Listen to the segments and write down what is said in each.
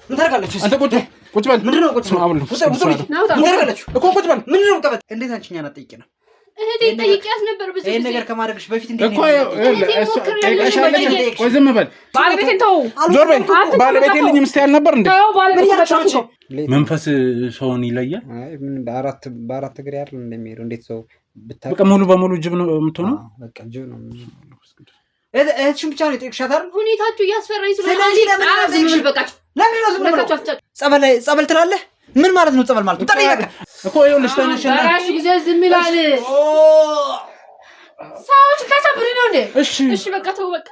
ምን ታደርጋለች? አንተ ቁጭ በል። ምንድነው ቁጭ በል? ምን ታደርጋለች? እኮ ቁጭ በል። ምንድነው ቀበጥ? እንዴት አንቺኛ ናጠይቂ ነው? እህቴ ጠይቂያት ነበር ብዙ ይሄን ነገር ከማድረግሽ በፊት እንዴት እኮ ቆይ ዝም በል። ባለቤቴን ተው። ዞር በል። ባለቤቴ ልኝ ምስት ያል ነበር እንዴ? ተው ባለቤቴን ተው። መንፈስ ሰውን ይለያል። አይ ምን በአራት እግር ያርል እንደሚሄዱ እንዴት ሰው ብታውቅ በቃ ሙሉ በሙሉ ጅብ ነው የምትሆነው። በቃ ጅብ ነው። እህትሽን ብቻ ነው የጠየቅሻት አይደል? ሁኔታችሁ እያስፈራኝ ስለሆነ ስለዚህ ለምን አዘይሽ? በቃችሁ። ለምን ነው ዝም ብሎ ጸበል ትላለህ? ምን ማለት ነው ጸበል ማለት? ጠይቀህ እኮ ይኸውልሽ ተነሽና ራሽ ጊዜ ዝም ይላል። ሰዎች ተሰብሪ ነው እንዴ? እሺ በቃ ተው በቃ።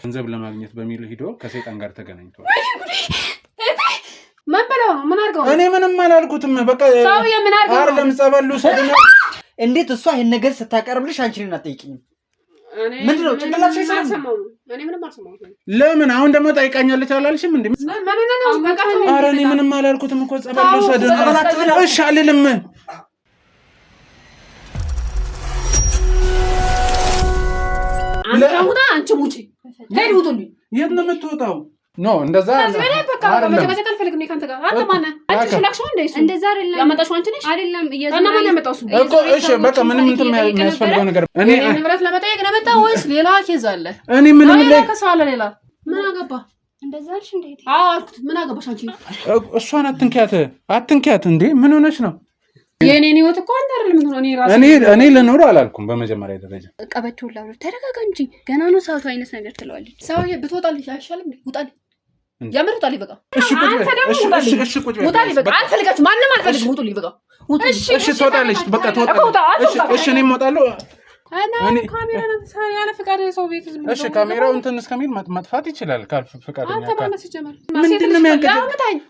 ገንዘብ ለማግኘት በሚል ሄዶ ከሰይጣን ጋር ተገናኝቷል። ምን በለው ነው? ምን አድርገው? እኔ ምንም አላልኩትም። በቃ ሰው የምን አድርገው? አይደለም ጸበሉ ሰደና። እንዴት እሷ ይሄን ነገር ስታቀርብልሽ አንቺን አትጠይቂኝም? ምንድነው ጭንቅላትሽ ይሰማው? እኔ ምንም አልሰማሁም። ለምን አሁን ደግሞ ጠይቃኛለች አላልሽም እንዴ? ነው በቃ ተው። ኧረ እኔ ምንም አላልኩትም እኮ ጸበሉ ሰደና። እሺ አልልም። አንቺ ሙጪ ሄድ ውጡልኝ። የት ነው የምትወጣው? ኖ እንደዛ በቃ መጨቃጨቅ አልፈልግም። እኔ ካንተ ጋር አንተ ማነህ? አንቺ ሽላክሽው እንደ እሱ እንደዛ አይደለም ያመጣሽው አንቺ ነሽ አይደለም? እና ማን ያመጣው እሱ እኮ እሺ በቃ ምንም እንትን የሚያስፈልገው ነገር እኔ ንብረት ለመጠየቅ ነው የመጣው ወይስ ሌላ ኬዝ አለ? እኔ ምንም ሌላ ከሰው አለ ሌላ ምን አገባ? እንደዛ አልሽ እንዴ? አዎ አልኩት። ምን አገባሽ አንቺ? እሷን አትንኪያት እንዴ? ምን ሆነሽ ነው? የኔን ህይወት እኮ አንተ አይደለም ምን ሆነ? እኔ ልኖር አላልኩም። በመጀመሪያ ደረጃ ቀበቶው ላውራ ተረጋጋ እንጂ ገና ነው ሰውቱ አይነት ነገር ትለዋለች። ሰውዬ ብትወጣልሽ አይሻልም እንዴ? ውጣልኝ ያምር ውጣልኝ በቃ። እሺ ቁጭ በል። እሺ ቁጭ በል። ውጣልኝ በቃ። አልፈልጋችሁ ማንንም አልፈልግም። ውጡልኝ በቃ። እሺ ትወጣለች በቃ ትወጣለች። እሺ እኔም እወጣለሁ። እኔ ካሜራ ያለ ፍቃድ ሰው ቤት ዝም ብሎ እሺ ካሜራው እንትን እስከሚል ማጥፋት ይችላል ካል ፍቃደኛ አንተ ማለት ጀመር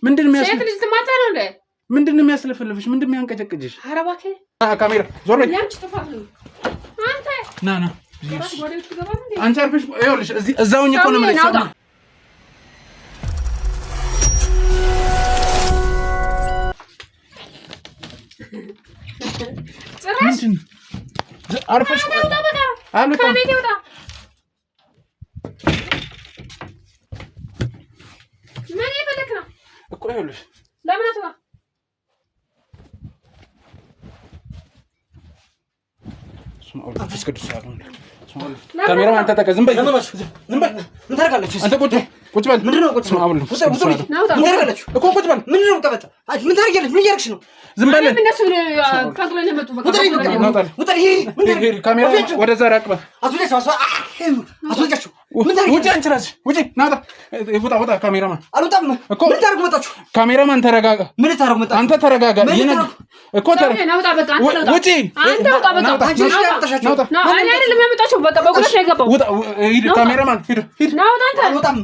ምንድነው ሴት ልጅ ትማታ ነው እንዴ? ምንድነው የሚያስለፍልፍሽ? ምንድነው የሚያንቀጨቅጭሽ? ኧረ እባክህ ካሜራ ዞር በይ። ያንቺ ጥፋት ነው አንተ ና ወዴት ትገባ እንዴ? አንቺ አርፈሽ ይኸውልሽ እዛውኝ እኮ ነው የምልሽ። ጭራሽ አርፈሽ ከቤት ይውጣ። ምን ይፈልክ ነው እኮ ይኸውልሽ ለምን አትባ ካሜራ አንተ ተቀ ዝም በይ። ምን ታደርጋለች? አንተ ቁጭ በል። ምንድነው ቁጭ በል? ምን ታደርጋለች? እኮ ቁጭ በል። ምንድነው ቀበጥ? ምን ታደርጋለች? ምን እያደረግሽ ነው? ዝም በል። እነሱ ካክለን የመጡ በቃ ካሜራ ወደዛ ራቅ በል። አስወጫቸው። ውጪ አንቺ እራስሽ ውጪ። ናውጣ ውጣ። ካሜራማን አልወጣም እኮ። ምን ታደርጉ መጣችሁ? ካሜራማን ተረጋጋ። ምን ታደርጉ መጣችሁ? አንተ ተረጋጋ። እኮ ናውጣ በቃ። አንተ ውጪ። አንተ ውጣ በቃ። አንቺ ያመጣሻቸው እኔ አይደለም ያመጣቸው በቃ። በጉልበት ነው የገባው። ውጣ። ሂድ ካሜራማን ሂድ። ናውጣ አንተ አልወጣም።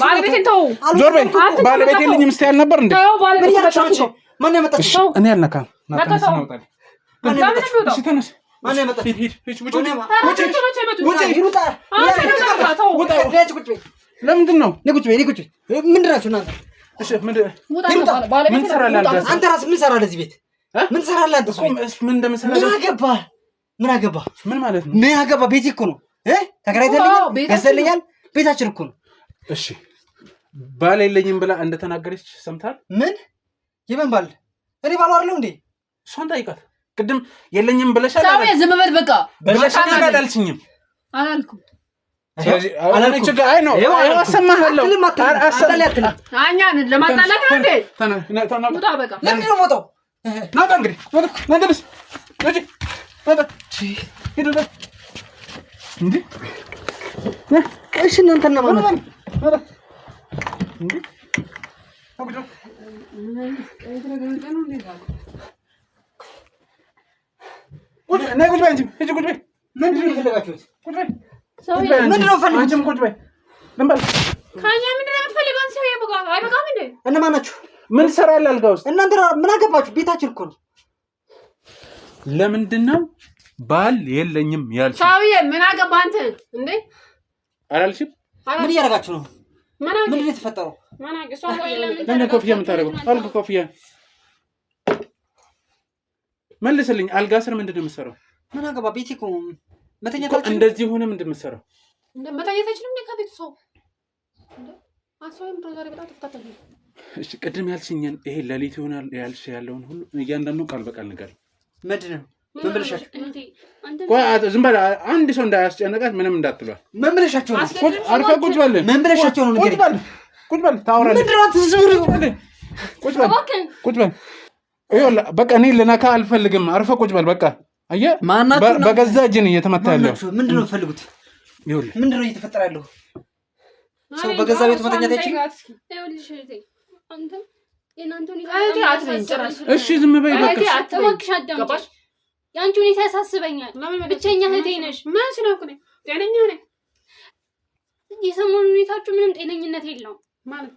ባለቤቴን ተው። ዞር በይ። ባለቤቴ ልኝ ምስት ያል ነበር እንዴ? ተው ባለቤቴን ተው። ማን ያመጣችሁ? እኔ አልነካም። በቃ ተው። ማን ያመጣችሁ? እሺ ተነስ። ማን ያመጣችሁ? ሂድ ውጪ። ለምንድን ነው ምንድን ናችሁ እናንተ? ምን ትሰራለህ አንተ? ራስህ ምን ትሰራለህ እዚህ ቤት? ምን ትሰራለህ አንተ? ምን እንደምሰራ ምን አገባህ? ምን ማለት ነው? ምን አገባህ? ቤቴ እኮ ነው። ተከራይተልኛል፣ ገዝተልኛል፣ ቤታችን እኮ ነው። እሺ ባል የለኝም ብላ እንደተናገረች ሰምተሃል? ምን የምን ባል? እኔ ባል አይደለሁ እንዴ? እሷን ጠይቃት። ቅድም የለኝም ብለሻል። ሰው ዝም በል በቃ። ብለሻል አላልሽኝም? አላልኩም። አይ ነው አሰማሃለሁ። እኛን ለማጣላት ነው እንዴ? ውጣ በቃ። ለምንድን ነው የምወጣው? ናውጣ እንግዲህ ናውጣ። እሺ እናንተና ማለት ምንድነው እነማን ናችሁ? ምን ትሰራለህ አልጋ ውስጥ? እናንተ ምን አገባችሁ? ቤታችን እኮ ነው። ለምንድን ነው ባል የለኝም ያልሽው? ሰውዬ ምን አገባህ አንተ እንዴ? አላልሽም? ምን እያደረጋችሁ ነው? ምንድን ነው የተፈጠረው? ለምን ኮፍያ የምታደርገው? አልጋ ኮፍያ መልስልኝ። አልጋ ስር ምንድን ነው የምትሰራው? ምን አገባ? ቤቴ እኮ መተኛታችን እንደዚህ ሆነ። ምንድን ነው የምትሰራው? መተኛታችን እንደ ከቤቱ ሰው አሳውም ዛሬ በጣም ተፈታተኝ። እሺ ቅድም ያልሽኝን ይሄ ለሊት ይሆናል ያልሽ ያለውን ሁሉ እያንዳንዱ ቃል በቃል ነገር ምንድነው? ምን ብለሻቸው? ቆይ ዝም በል አንድ ሰው እንዳያስጨነቃት ምንም እንዳትሏል። ምን ብለሻቸው ነው? አርፈ ቁጭ በል። ምን ብለሻቸው ነው? ቁጭ በል ታወራለህ። ምንድነው ትዝብሩ? ቁጭ በል ይኸውልህ በቃ እኔ ልነካ አልፈልግም። አርፈ ቁጭ በል በቃ። አየህ በገዛ እጅን እየተመታ ያለው ምንድነው ፈልጉት? ይኸውልህ ምንድነው እየተፈጠረ ያለው? ሰው በገዛ ቤቱ መተኛት አይችልም። ይኸውልሽ አንተ የናንተን እሺ ዝም በይ በቃ። እባክሽ አዳምጪ። ያንቺ ሁኔታ ያሳስበኛል። ብቸኛ እህቴ ነሽ። ማን ስለሆንኩ ነኝ? ጤነኛ ነኝ። የሰሞኑ ሁኔታችሁ ምንም ጤነኝነት የለውም ማለት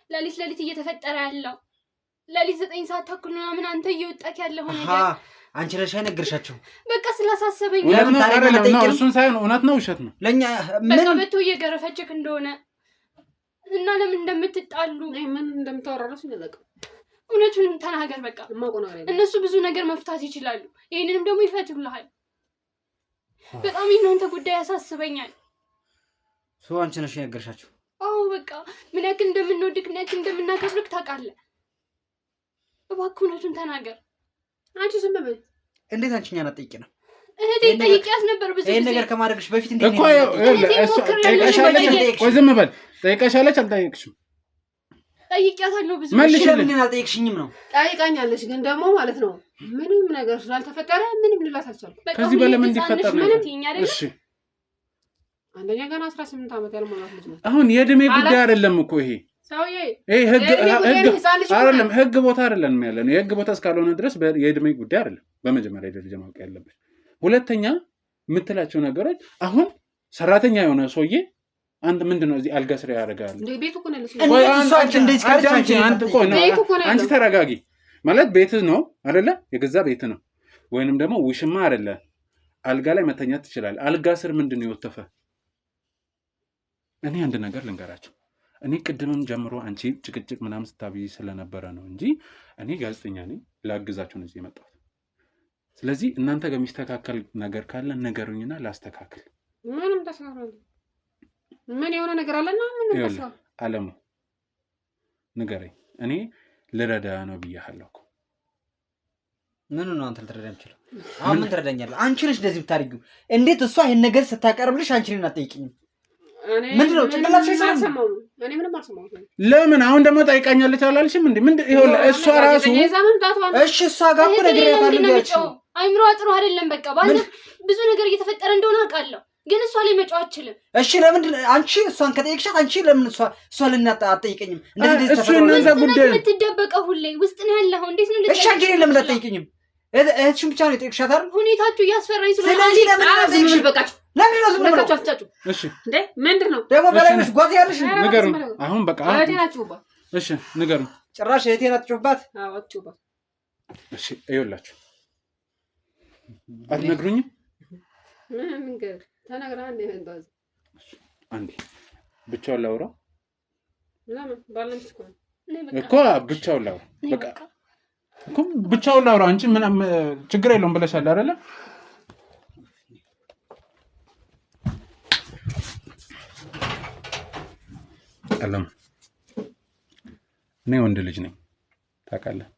ለሊት እየተፈጠረ ያለው ለሊት 9 ሰዓት ተኩል ምናምን አንተ እየወጣክ ያለው ነገር አንቺ ነሽ አይነግርሻቸው። በቃ ስላሳሰበኝ ነው። እሱን ሳይሆን እውነት ነው ውሸት ነው ለኛ በቃ በቶ እየገረፈችክ እንደሆነ እና ለምን እንደምትጣሉ ምን እንደምታወራ ነው ሲነለቀ እውነቱን ተናገር። በቃ እነሱ ብዙ ነገር መፍታት ይችላሉ። ይሄንንም ደግሞ ይፈቱልሃል። በጣም የእናንተ ጉዳይ ያሳስበኛል። ሰው አንቺ ነሽ አይነግርሻቸው። አዎ በቃ ምን ያክል እንደምንወድክ ምን ያክል እንደምናከብርክ ታውቃለህ። እባክህ እውነቱን ተናገር። አንቺ ዝም በይ። እንዴት አንቺኛን አትጠይቂ ነው? እህቴ ጠይቂያት ነበር ብዙ ጊዜ። ይሄን ነገር ከማድረግሽ በፊት እንዴት ነው? ቆይ ዝም በል። ጠይቀሻለች አልጠየቅሽም? ጠይቂያታለሁ ብዙ ጊዜ። ለምን አልጠየቅሽኝም ነው? ጠይቃኛለች ግን ደግሞ ማለት ነው ምንም ነገር ስላልተፈጠረ ምንም ልላት አልቻልኩም። ከዚህ በላይ ምን እንዲፈጠር ነው? እሺ አንደኛ ገና 18 ዓመት ያልሞላት ልጅ ነው። አሁን የእድሜ ጉዳይ አይደለም እኮ ይሄ ሰውዬ። ህግ ቦታ አይደለም ያለነው። የህግ ቦታ እስካልሆነ ድረስ የእድሜ ጉዳይ አይደለም በመጀመሪያ ደረጃ ማወቅ ያለብሽ። ሁለተኛ የምትላቸው ነገሮች አሁን ሰራተኛ የሆነ ሰውዬ አንተ ምንድነው እዚህ አልጋ ስራ ያደርጋል? ቤቱ እኮ ነው ለሰው አንቺ ተረጋጊ። ማለት ቤትህ ነው አይደለ? የገዛ ቤት ነው ወይንም ደግሞ ውሽማ አይደለ? አልጋ ላይ መተኛት ትችላለህ። አልጋ ስር ምንድነው የወተፈ? እኔ አንድ ነገር ልንገራቸው። እኔ ቅድምም ጀምሮ አንቺ ጭቅጭቅ ምናምን ስታብይ ስለነበረ ነው እንጂ እኔ ጋዜጠኛ ነኝ፣ ላግዛችሁ ነው እዚህ የመጣሁት። ስለዚህ እናንተ ጋር የሚስተካከል ነገር ካለ ነገሩኝና ላስተካክል። ምንም ተሳራለ ምን የሆነ ነገር አለና ምን ተሳራ አለሙ ንገረኝ። እኔ ልረዳ ነው ብያለሁ እኮ። ምን ነው አንተ ልትረዳ የምችለው? አሁን ምን ትረዳኛለህ? አንቺ ነሽ እንደዚህ ብታርጊው። እንዴት እሷ ይሄን ነገር ስታቀርብልሽ አንቺ ነኝ አትጠይቂኝም? ምንድነው ጭንቅላትሽ አይሰማም? እኔ ምንም አልሰማሁም። ለምን አሁን ደግሞ ጠይቃኛለች አላልሽም እንዴ? ምን ይኸውልህ እሷ ራሱ እሺ እሷ ጋር እኮ ነግሬያታለሁ። አይምሮ ጥሩ አይደለም። በቃ ባለ ብዙ ነገር እየተፈጠረ እንደሆነ አውቃለሁ፣ ግን እሷ ላይ መጫወት አልችልም። እሺ ለምን አንቺ እሷን ከጠየቅሻት አንቺ ለምን እሷ ልናጣ አትጠይቀኝም? እንደዚህ እሱ እናንተ ጉዳይ የምትደበቀው ሁሌ ውስጥ ነው ያለው። እንዴት ነው? እሺ አንቺ ለምን አትጠይቀኝም? እህትሽን ብቻ ነው የጠየቅሻት አይደል? ሁኔታችሁ እያስፈራኝ ስለሆነ ስለዚህ ለምን አትጠይቅሽ? በቃችሁ። ለምን ነው ዝም ብለው አትጫጩ? እሺ እንዴ ምንድነው ደግሞ በላይሽ ጓዝ ያለሽ ንገሩን። አሁን በቃ አትጫጩባ። እሺ ንገሩን። ጭራሽ እህቴን አትጮባት። አዎ አትጮባ። እሺ ይኸውላችሁ አትነግሩኝም? ምን ነገር ተነግረህ እንደ መንባዝ አንዴ ብቻውን ላውራ። ለምን ባለምስ እኮ ብቻውን ላውራ። በቃ እኮ ብቻውን ላውራ። አንቺ ምንም ችግር የለውም ብለሻል አይደለ? አለም እኔ ወንድ ልጅ ነኝ ታውቃለህ።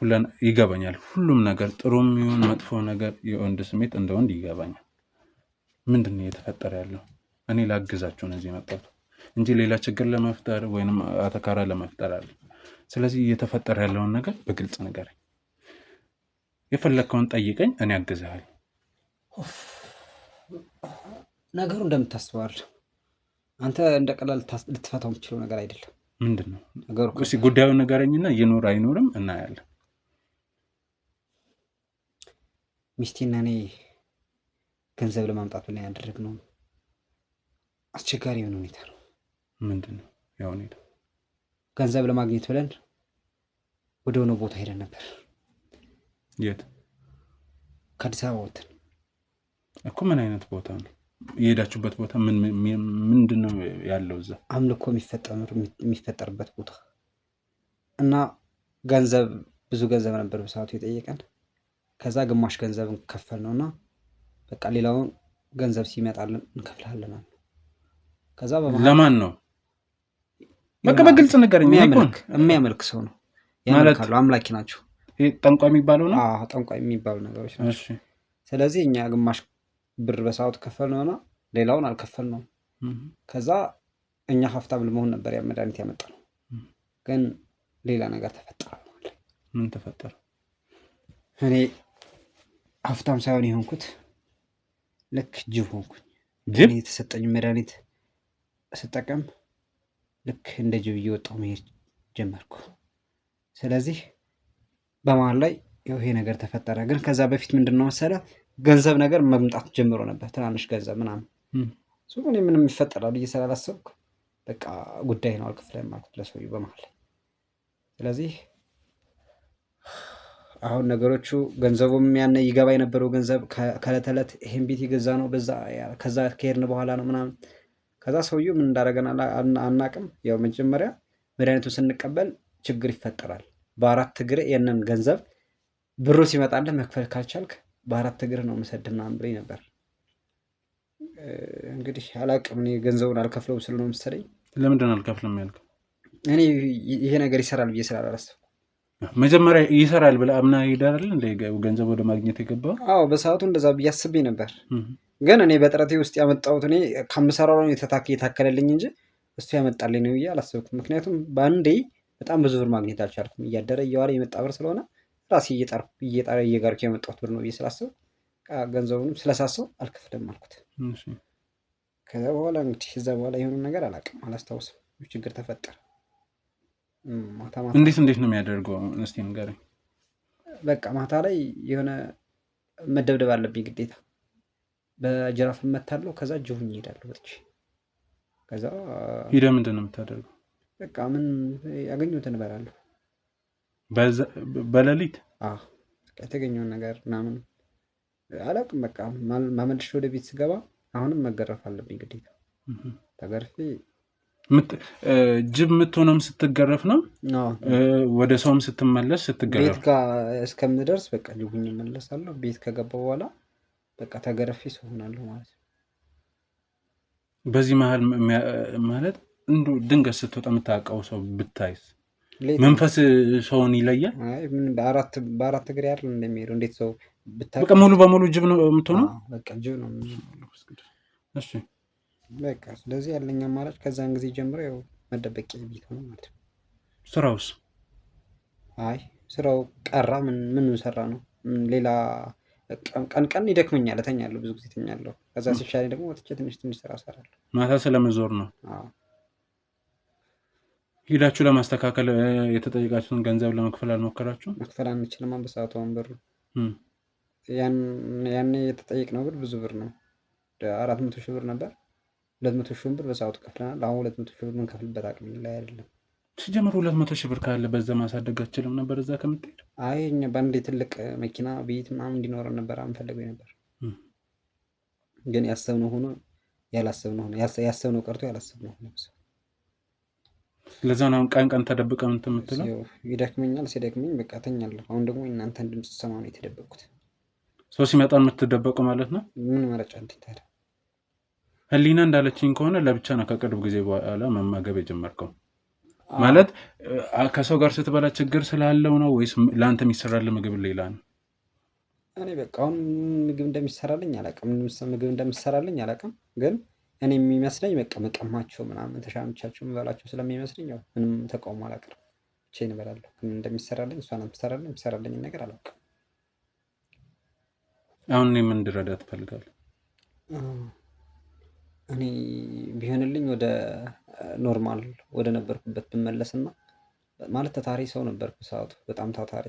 ሁሉን ይገባኛል። ሁሉም ነገር ጥሩም ይሁን መጥፎ ነገር የወንድ ስሜት እንደ ወንድ ይገባኛል። ምንድነው የተፈጠረ ያለው? እኔ ላግዛችሁ ነው እዚህ የመጣሁት እንጂ ሌላ ችግር ለመፍጠር ወይንም አተካራ ለመፍጠር አይደለም። ስለዚህ እየተፈጠረ ያለውን ነገር በግልጽ ንገረኝ። የፈለከውን ጠይቀኝ፣ እኔ አግዝሃለሁ። ነገሩ እንደምታስበው አንተ እንደ ቀላል ልትፈታው የምትችለው ነገር አይደለም። ምንድነው ነገሩ? እስኪ ጉዳዩን ንገረኝና ይኖር አይኖርም እናያለን። ሚስቴና እኔ ገንዘብ ለማምጣት ብለን ያደረግነው አስቸጋሪ የሆነ ሁኔታ ነው። ምንድነው ያ ሁኔታ? ገንዘብ ለማግኘት ብለን ወደ ሆነ ቦታ ሄደን ነበር። የት? ከአዲስ አበባ ወጥተን እኮ። ምን አይነት ቦታ ነው የሄዳችሁበት? ቦታ ምንድነው ያለው? እዛ አምልኮ የሚፈጠርበት ቦታ እና ገንዘብ ብዙ ገንዘብ ነበር በሰዓቱ የጠየቀን። ከዛ ግማሽ ገንዘብ እንከፈል ነውና በቃ ሌላውን ገንዘብ ሲመጣልን እንከፍላለን። ከዛ ለማን ነው በቃ በግልጽ ነገርኝ። የሚያመልክ ሰው ነው ያመልካሉ፣ አምላኪ ናቸው። ጠንቋይ የሚባለው ነው። ጠንቋይ የሚባሉ ነገሮች ናቸው። ስለዚህ እኛ ግማሽ ብር በሰዓቱ ከፈል ነውና ሌላውን አልከፈል ነው። ከዛ እኛ ሀብታም ለመሆን ነበር ያ መድኃኒት ያመጣ ነው። ግን ሌላ ነገር ተፈጠረ። ምን ተፈጠረ? እኔ ሀብታም ሳይሆን የሆንኩት ልክ ጅብ ሆንኩኝ። ጅብ የተሰጠኝ መድኃኒት ስጠቀም ልክ እንደ ጅብ እየወጣሁ መሄድ ጀመርኩ። ስለዚህ በመሀል ላይ ይሄ ነገር ተፈጠረ። ግን ከዛ በፊት ምንድነው መሰለ ገንዘብ ነገር መምጣት ጀምሮ ነበር፣ ትናንሽ ገንዘብ ምናምን። እኔ ምንም ይፈጠራል ብዬ ስላላሰብኩ በቃ ጉዳይ ነው አልከፍልም አልኩት ለሰውዬው በመሀል። ስለዚህ አሁን ነገሮቹ ገንዘቡም ያነ ይገባ የነበረው ገንዘብ ከዕለት ዕለት ይሄን ቤት የገዛ ነው በዛ ከዛ ከሄድን በኋላ ነው ምናምን። ከዛ ሰውዬው ምን እንዳደረገን አናቅም። ያው መጀመሪያ መድኃኒቱን ስንቀበል ችግር ይፈጠራል። በአራት እግር ያንን ገንዘብ ብሩ ሲመጣልህ መክፈል ካልቻልክ በአራት እግር ነው መሰድና ብለኝ ነበር። እንግዲህ አላቅም፣ እኔ ገንዘቡን አልከፍለውም ስል ነው መሰለኝ። ለምንድን አልከፍልም ያልከው? እኔ ይሄ ነገር ይሰራል ብዬ ስላላሰብኩ። መጀመሪያ ይሰራል ብለህ አምና ሄዳል እንደ ገንዘብ ወደ ማግኘት የገባው? አዎ በሰዓቱ እንደዛ ብዬ አስቤ ነበር። ግን እኔ በጥረቴ ውስጥ ያመጣሁት እኔ ከምሰራው ነው የታከለልኝ እንጂ እሱ ያመጣልኝ ነው ብዬ አላሰብኩም። ምክንያቱም በአንዴ በጣም ብዙ ብር ማግኘት አልቻልኩም። እያደረ እየዋለ የመጣ ብር ስለሆነ ራሴ እየጋርኩ ያመጣሁት ብር ነው ብዬ ስላሰብኩ ገንዘቡንም ስለሳሰው አልከፍልም አልኩት። ከዛ በኋላ እንግዲህ እዛ በኋላ የሆነ ነገር አላውቅም፣ አላስታውስም። ችግር ተፈጠረ። እንዴት ነው የሚያደርገው? እስቲ ንገረኝ። በቃ ማታ ላይ የሆነ መደብደብ አለብኝ ግዴታ። በጅራፍ እመታለሁ። ከዛ ጅሁኝ እሄዳለሁ ወጥቼ። ከዛ ሂደህ ምንድን ነው የምታደርገው? በቃ ምን ያገኘሁትን እበላለሁ። በሌሊት የተገኘውን ነገር ምናምን አላውቅም። በቃ ማመልሽ ወደ ቤት ስገባ አሁንም መገረፍ አለብኝ ግዴታ። ተገርፌ ጅብ የምትሆነውም ስትገረፍ ነው። ወደ ሰውም ስትመለስ ስትገረፍ ቤት ጋር እስከምደርስ በቃ ጅቡኝ እመለሳለሁ። ቤት ከገባ በኋላ በቃ ተገረፌ ሰው ሆናለሁ ማለት ነው። በዚህ መሀል ማለት እንዱ ድንገት ስትወጣ የምታውቀው ሰው ብታይስ መንፈስ ሰውን ይለያል? በአራት እግር ያለ እንደሚሄደው እንዴት ሰው ብታውቅ? በቃ ሙሉ በሙሉ ጅብ ነው የምትሆነው? በቃ ጅብ ነው። እሺ በቃ ስለዚህ ያለኝ አማራጭ ከዛን ጊዜ ጀምሮ ያው መደበቂያ ቤት ሆነ ማለት ነው። ስራውስ? ስራው ቀራ። ምን ሰራ ነው? ሌላ ቀን ይደክመኛል፣ እተኛለሁ፣ ብዙ ጊዜ እተኛለሁ። ከዛ ሲሻለኝ ደግሞ ወጥቼ ትንሽ ስራ እሰራለሁ። ማታ ስለመዞር ነው። ሂዳችሁ ለማስተካከል የተጠየቃችሁትን ገንዘብ ለመክፈል አልሞከራችሁም? መክፈል አንችልም በሰዓቱ። ብሩ ያኔ የተጠየቅነው ብር ብዙ ብር ነው። 400 ሺህ ብር ነበር። 200 ሺህ ብር በሰዓቱ ከፍለናል። አሁን 200 ሺህ ብር የምንከፍልበት አቅም ላይ አይደለም። ሲጀምር 200 ሺህ ብር ካለ በዛ ማሳደግ አትችልም ነበር እዛ ከምትሄድ? እኛ በአንድ ትልቅ መኪና ቤት ምናምን እንዲኖረን ነበር አንፈልገው ነበር። ግን ያሰብነው ሆኖ ያላሰብነው ሆኖ፣ ያሰብነው ቀርቶ ያላሰብነው ሆኖ። ለዛ ነው ቀን ተደብቀህ የምትለው? ይደክመኛል፣ ሲደክመኝ በቃ ተኛለሁ። አሁን ደግሞ እናንተን ድምፅ ሰማ ነው የተደበቅኩት። ሰው ሲመጣ የምትደበቁ ማለት ነው? ምን መረጫ እንዴ ታዲያ? ህሊና እንዳለችኝ ከሆነ ለብቻ ነው ከቅርብ ጊዜ በኋላ መመገብ የጀመርከው? ማለት ከሰው ጋር ስትበላ ችግር ስላለው ነው ወይስ ለአንተ የሚሰራልህ ምግብ ሌላ ነው? እኔ በቃ አሁን ምግብ እንደሚሰራልኝ አላውቅም። ግን እኔ የሚመስለኝ በቃ መቀማቸው ምናምን ተሻምቻቸው የምበላቸው ስለሚመስለኝ ያው ምንም ተቃውሞ አላቀርም፣ ብቻዬን እበላለሁ። ግን እንደሚሰራልኝ እሷን የምትሰራልኝ ነገር አላውቅም። አሁን እኔ ምን እንድረዳ ትፈልጋለህ? እኔ ቢሆንልኝ ወደ ኖርማል ወደ ነበርኩበት ብመለስና ማለት ታታሪ ሰው ነበርኩ ሰዓቱ። በጣም ታታሪ፣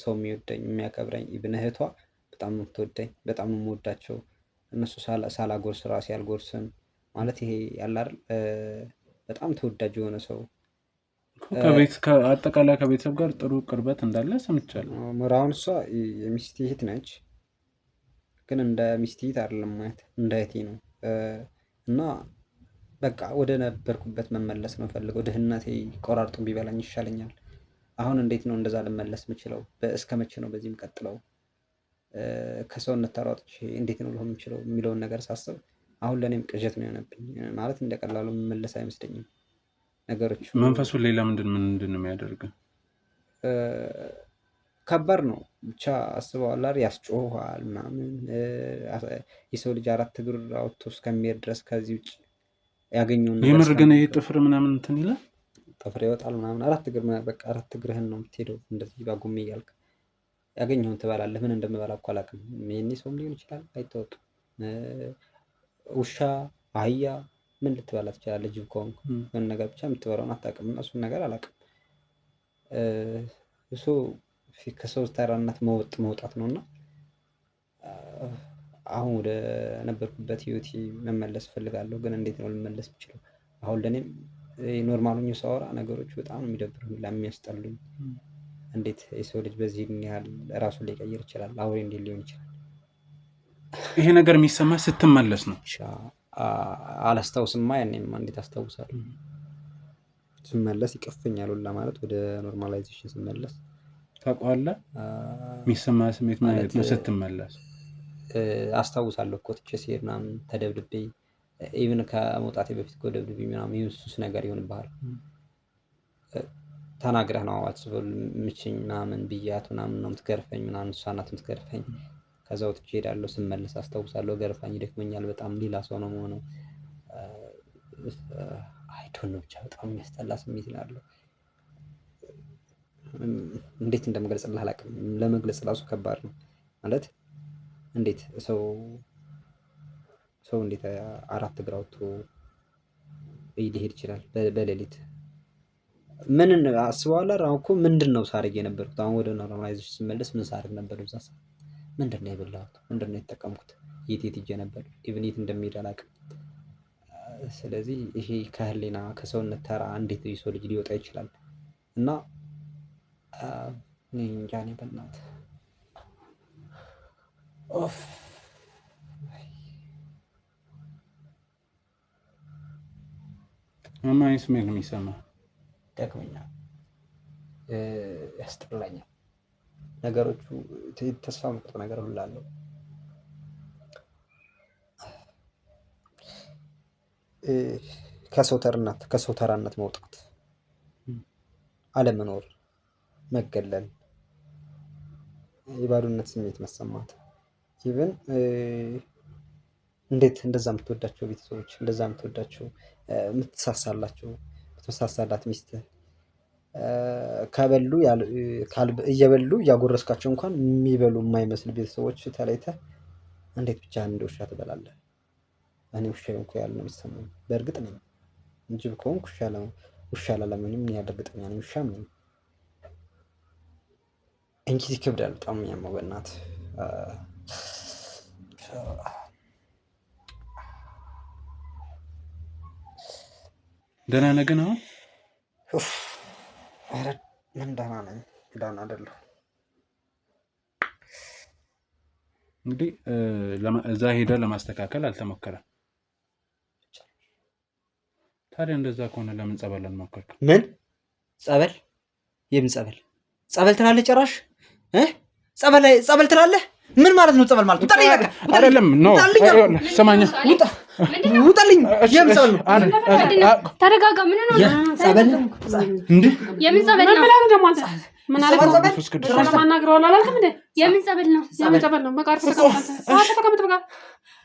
ሰው የሚወደኝ የሚያከብረኝ። ኢብን እህቷ በጣም የምትወደኝ፣ በጣም የምወዳቸው። እነሱ ሳላጎርስ ራሴ አልጎርስም ማለት ይሄ ያለ አይደል፣ በጣም ተወዳጅ የሆነ ሰው። አጠቃላይ ከቤተሰብ ጋር ጥሩ ቅርበት እንዳለ ሰምቻለሁ። ምራውን እሷ የሚስቴ እህት ነች፣ ግን እንደ ሚስቴ እህት አይደለም ማለት እንደ እህቴ ነው። እና በቃ ወደ ነበርኩበት መመለስ ነው ፈልገው። ድህነቴ ቆራርጦ ቢበላኝ ይሻለኛል። አሁን እንዴት ነው እንደዛ ልመለስ የምችለው? እስከ መቼ ነው በዚህ የምቀጥለው? ከሰውነት ተሯጥቼ እንዴት ነው ልሆን የምችለው የሚለውን ነገር ሳስብ አሁን ለእኔም ቅዠት ነው የሆነብኝ። ማለት እንደቀላሉ የምመለስ አይመስለኝም። ነገሮች መንፈሱ ሌላ ምንድን ነው የሚያደርገው? ከባድ ነው ብቻ አስበዋል አይደል? ያስጮሃል ምናምን የሰው ልጅ 4 እግር አውጥቶ እስከሚሄድ ድረስ ከዚህ ውጭ ያገኘውን ነገር የምር ግን ይሄ ጥፍር ምናምን እንትን ይላል ጥፍር ይወጣል ምናምን 4 እግር በቃ 4 እግርህን ነው የምትሄደው እንደዚህ ባጉሜ እያልክ ያገኘውን ትበላለህ። ምን እንደምበላ እኮ አላውቅም። ይሄኔ ሰውም ሊሆን ይችላል አይታወቅም። ውሻ፣ አህያ ምን ልትበላ ትችላለህ? ጅብ ከሆንክ ምን ነገር ብቻ የምትበላውን አታውቅም። እና እሱን ነገር አላውቅም። እሱ ከሰው ተራነት መውጣት ነውና አሁን ወደ ነበርኩበት ህይወቴ መመለስ እፈልጋለሁ። ግን እንዴት ነው ልመለስ የምችለው? አሁን ለኔም ኖርማሉኝ ሳወራ ነገሮች በጣም ነው የሚደብሩኝ፣ ለሚያስጠሉኝ። እንዴት የሰው ልጅ በዚህ ያህል ራሱን ሊቀይር ይችላል? አውሬ እንዴት ሊሆን ይችላል? ይሄ ነገር የሚሰማ ስትመለስ ነው። አላስታውስማ። ያኔማ እንዴት አስታውሳለሁ? ስመለስ ይቀፈኛል ሁላ ማለት ወደ ኖርማላይዜሽን ስመለስ ታውቀዋለህ። የሚሰማ ስሜት ማለት ነው ስትመለስ። አስታውሳለሁ እኮ ትቼ ሲሄድ ምናምን ተደብድቤ ኢቭን ከመውጣቴ በፊት እኮ ደብድቤ ምናምን ሱስ ነገር ይሆንብሃል። ተናግረህ ነው አትበል ምችኝ ምናምን ብያት ምናምን ነው የምትገርፈኝ ምናምን እሷ ናት የምትገርፈኝ። ከዛ ወጥቼ እሄዳለሁ። ስመለስ አስታውሳለሁ ገርፋኝ ይደክመኛል በጣም ሌላ ሰው ነው የምሆነው። አይዶን ነው ብቻ በጣም የሚያስጠላ ስሜት ነው ያለው። እንዴት እንደምገልጽልህ አላውቅም። ለመግለጽ ራሱ ከባድ ነው ማለት እንዴት ሰው እንዴት 4 እግር አውጥቶ ሊሄድ ይችላል በሌሊት? ምን አስበዋለሁ? አሁን እኮ ምንድነው ሳርግ የነበርኩት? አሁን ወደ ኖርማላይዜሽን ስመለስ ምን ሳርግ ነበር? እዛ ሰዓት ምንድነው የበላሁት? ምንድነው የተጠቀምኩት? የት ሄጄ ነበር? ኢቭን የት እንደሚሄድ አላውቅም። ስለዚህ ይሄ ከህሊና ከሰውነት ተራ እንዴት የሰው ልጅ ሊወጣ ይችላል? እና እንጃ እኔ በእናትህ ማን ስሜት ነው የሚሰማው? ደክመኛል፣ ያስጠላኛል። ነገሮቹ ተስፋ መቁረጥ ነገር ሁሉ አለው። ከሰው ተራነት መውጣት፣ አለመኖር፣ መገለል፣ የባዶነት ስሜት መሰማት። ኢቭን እንዴት እንደዛ የምትወዳቸው ቤተሰቦች እንደዛ የምትወዳቸው የምትሳሳላቸው የምትሳሳላት ሚስትህ እየበሉ እያጎረስካቸው እንኳን የሚበሉ የማይመስል ቤተሰቦች ተለይተህ እንዴት ብቻ እንደ ውሻ ትበላለህ? እኔ ውሻ እንኳ ያለ ነው የሚሰማኝ። በእርግጥ ነኝ ጅብ ከሆንኩ ውሻ ላለመሆንም እኔ እርግጠኛ ነኝ። ውሻም ነኝ እንጂ ይከብዳል በጣም የሚያመው በእናትህ። ደህና ነህ ግን አሁን? ኧረ ምን ደህና ነኝ? ደህና አይደለሁ። እንግዲህ እዛ ሄደህ ለማስተካከል አልተሞከረም። ታዲያ እንደዛ ከሆነ ለምን ጸበል አልሞከርክም? ምን ጸበል? የምን ጸበል? ጸበል ትላለህ ጭራሽ? ጸበል ትላለህ? ምን ማለት ነው ጸበል ማለት? ውጣልኝ በቃ። አይደለም ነው ሰማኛ ውጣልኝ። የምን ጸበል ነው? ተረጋጋ። ምን ነው ጸበል እንዴ? የምን ጸበል ነው? ምን ነው ደግሞ አንተ ምን አለ ማናግረው አላልክም እንዴ? የምን ጸበል ነው? የምን ጸበል ነው? በቃ ተቀመጥ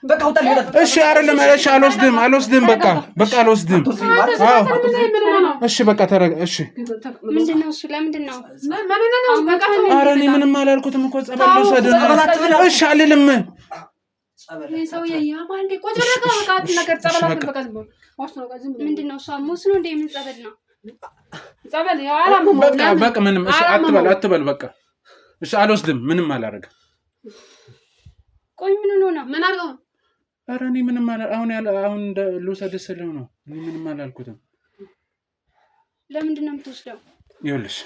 በቃ ውጣልኝ። እሺ አይደለም እሺ አልወስድም በቃ አልወስድም። እሺ በቃ ተረጋ። እሺ ምንድነው እሱ? ለምንድን ነው? ኧረ እኔ ምንም አላልኩትም እኮ ጸበል ልውሰድ። እሺ አልልም። ምንድነው እሱ? አሞስ ነው እንደ የምን ጸበል ነው? ጸበል በቃ ምንም እሺ አትበል በቃ እሺ አልወስድም። ምንም አላደርግም። ቆይ ምን ነው? ምን አድርገው? ኧረ እኔ ምንም አሁን ልውሰድ ስለው ነው። እኔ ምንም አላልኩትም። ለምንድን ነው የምትወስደው? ይኸውልሽ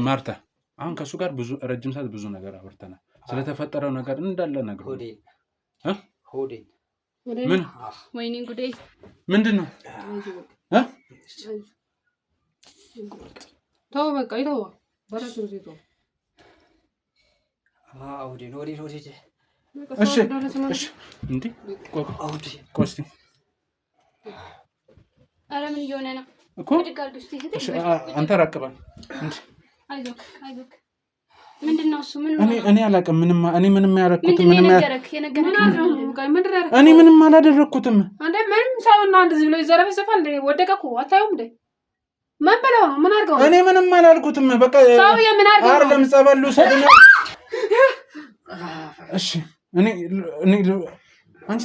ማርታ አሁን ከሱ ጋር ረጅም ሰዓት ብዙ ነገር አውርተናል። ስለተፈጠረው ነገር እንዳለ ነገር ሆዴ ምን ወይኔ ጉዴ ምንድን ነው? ተው በቃ ይተው። በራሱ ጊዜ ተው። ሆዴ እሺ እንዴ ቆይ እስኪ። ኧረ ምን እየሆነ ነው? እኮ አንተ ራቅ በል እንጂ አይዞህ ምንድነው እሱ? እኔ አላውቅም። እኔ ምንም ያደረኩት እኔ ምንም አላደረኩትም። አንዴ ምንም ሰውና እንደዚህ ብሎ ይዘረፈሰፋል። ወደቀ እኮ አታዩም እንዴ? ምን በለው ነው? ምን አድርገው? እኔ ምንም አላልኩትም። በቃ ሰው የምን አድርገው? አይደለም ጸበሉ ሰደኛ። እሺ እኔ አንቺ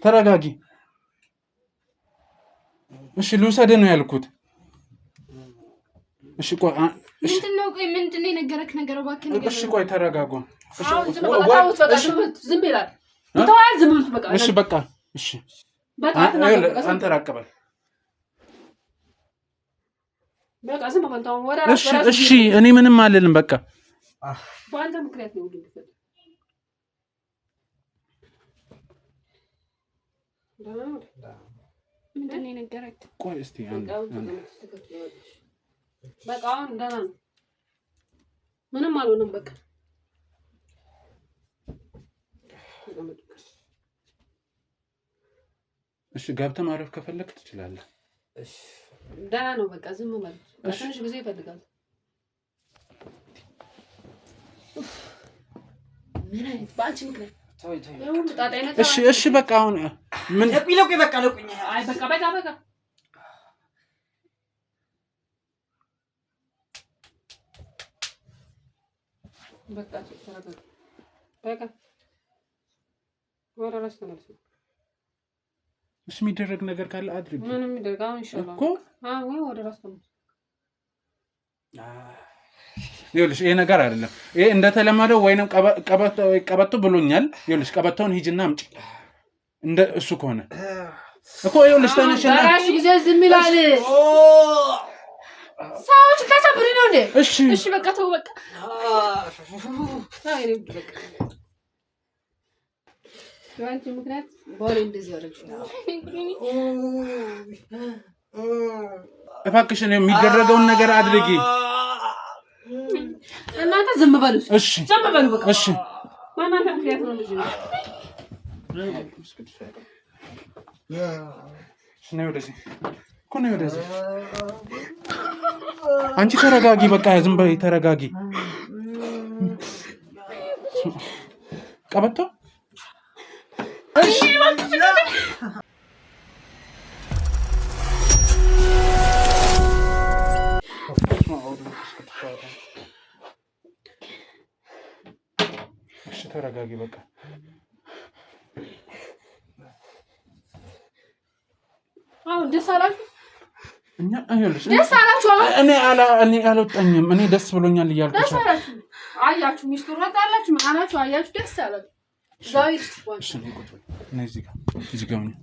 ተረጋጊ። እሺ ልውሰድ ነው ያልኩት። እሺ ቆይ ምንድነው የነገረክ ነገር? እባክህ ነገር እሺ ቆይ ተረጋጉ። ዝም ይላል ተዋል። ዝም ብሉት በቃ። እሺ በቃ እሺ አንተ ራቅ በል በቃ። ዝም በል ተው። እሺ እኔ ምንም አልልም። በቃ በአንተ ምክንያት ነው ሁሉ ይፈጠር። ምንድነው የነገረክ? ቆይ እስቲ በቃ አሁን ደህና ነው። ምንም አልሆነም። በቃ እሺ ገብተህ ማረፍ ከፈለክ ትችላለህ። እሺ ደህና ነው። በቃ ዝም በል። ትንሽ ጊዜ ይፈልጋል። ምን አይነት ባንቺ ምክንያት እሺ በቃ አሁን ምን ለቁኝ በቃ ለቁኝ። አይ በቃ ተረጋጋ። በቃ ወደ ራስ ተመለስ። እሺ የሚደረግ ነገር ካለ አድርግ። ምንም የሚደረግ አሁን ይሻላል እኮ ወይ ወደ ራስ ተመለስ። ይኸውልሽ ይሄ ነገር አይደለም። ይሄ እንደተለመደው ወይንም ቀበቶ ብሎኛል። ይኸውልሽ ቀበቶውን ሂጂና አምጪ። እንደ እሱ ከሆነ እኮ ይኸውልሽ ተነሽና ራሱ ጊዜ ዝም ይላል። ሰዎች ተሰብሪ ነው እንዴ? እሺ በቃ ተው በቃ። ያንቺ ምክንያት ባለ እንደዚህ ያደርግሽ እባክሽን የሚደረገውን ነገር አድርጊ። እናንተ ዝም በሉ። እሺ ዝም በሉ በቃ። እሺ ማናንተ ምክንያት ነው እንደዚህ ነው? ነው ወደዚህ እኮ ነው ወደዚህ። አንቺ ተረጋጊ። በቃ ዝም በይ ተረጋጊ። ቀበቶ እሺ ተረጋጊ። በቃ አሁን ደስ አላችሁ? እኛ አይልሽ ደስ አላችሁ? እኔ አልወጣኝም። እኔ ደስ ብሎኛል እያልኩ ደስ አላችሁ? አያችሁ ሚስቱ ወጣላችሁ ማናችሁ? አያችሁ ደስ አላችሁ? ዛሬ እሺ ነው ቁጭ ነው እዚህ ጋር ነው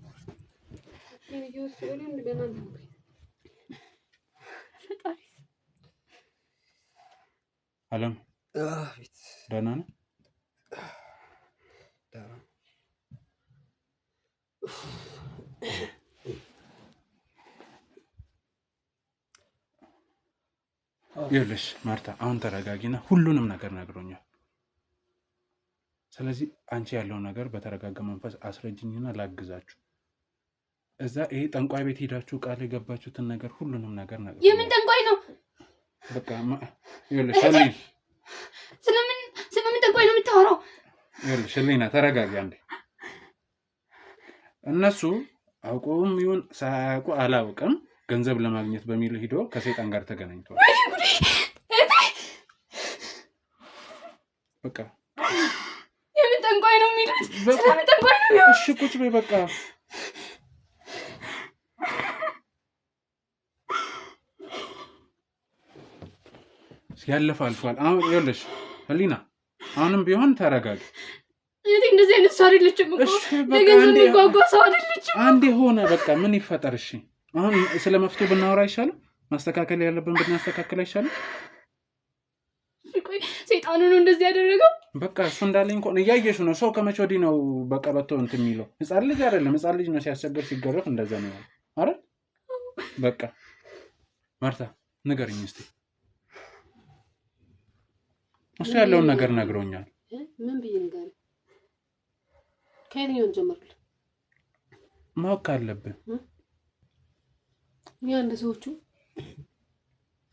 አለም ደህና ነው። ይኸውልሽ ማርታ አሁን ተረጋጊና ሁሉንም ነገር ነግሮኛል። ስለዚህ አንቺ ያለውን ነገር በተረጋጋ መንፈስ አስረጅኝና ላግዛችሁ። እዛ ይሄ ጠንቋይ ቤት ሄዳችሁ ቃል የገባችሁትን ነገር ሁሉንም ነገር ነግሮኛል። የምን ጠንቋይ ነው? በቃ ይኸውልሽ ስለምን ጠንቋይ ነው የምታወራው? ይኸውልሽ ሊና ተረጋጊ አንዴ። እነሱ አውቀውም ይሁን ሳያውቁ አላውቅም ገንዘብ ለማግኘት በሚል ሄዶ ከሰይጣን ጋር ተገናኝቷል። በቃ የምን ጠንቋይ ነው የሚሉት? ስለምን ጠንቋይ ነው? እሺ ቁጭ በይ በቃ። ያለፈ አልፏል። አሁን ይኸውልሽ ህሊና አሁንም ቢሆን ተረጋጊ። እኔ እንደዚህ አይነት ሰው አይደለችም እኮ ለገንዘብ የሚጓጓ ሰው አይደለችም። አንዴ ሆነ በቃ ምን ይፈጠር? እሺ አሁን ስለ መፍትሄው ብናወራ አይሻልም? ማስተካከል ያለብን ብናስተካከል አይሻልም? ቆይ ሰይጣኑ ነው እንደዚህ ያደረገው? በቃ እሱ እንዳለኝ እንኳን እያየሽ ነው። ሰው ከመቼ ወዲህ ነው በቀበቶ እንትን የሚለው? ህፃን ልጅ አይደለም። ህፃን ልጅ ነው ሲያስቸግር ሲገረፍ እንደዛ ነው አይደል? በቃ ማርታ ንገሪኝ እስቲ። እሱ ያለውን ነገር ነግሮኛል። ምን ብዬ ንገር? ከየትኛው ጀመርኩ? ማወቅ አለብን። እኛ እንደ ሰዎቹ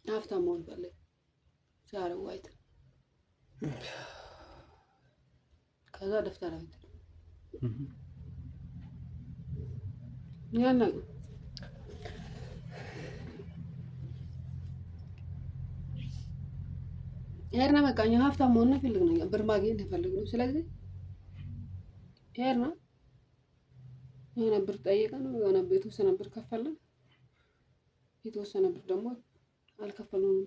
ሀብታም መሆን ፈለግ ሲያረው አይተ ከዛ ደፍተራ ያና ሄርና በቃኛ ሀብታም መሆን ፈልግ ነው ብር ማግኘት ፈልግ ነው ስለዚህ ሄርና የሆነ ብር ጠይቀን ነው የሆነ የተወሰነ ብር ከፈለን የተወሰነ ብር ደግሞ አልከፈሉም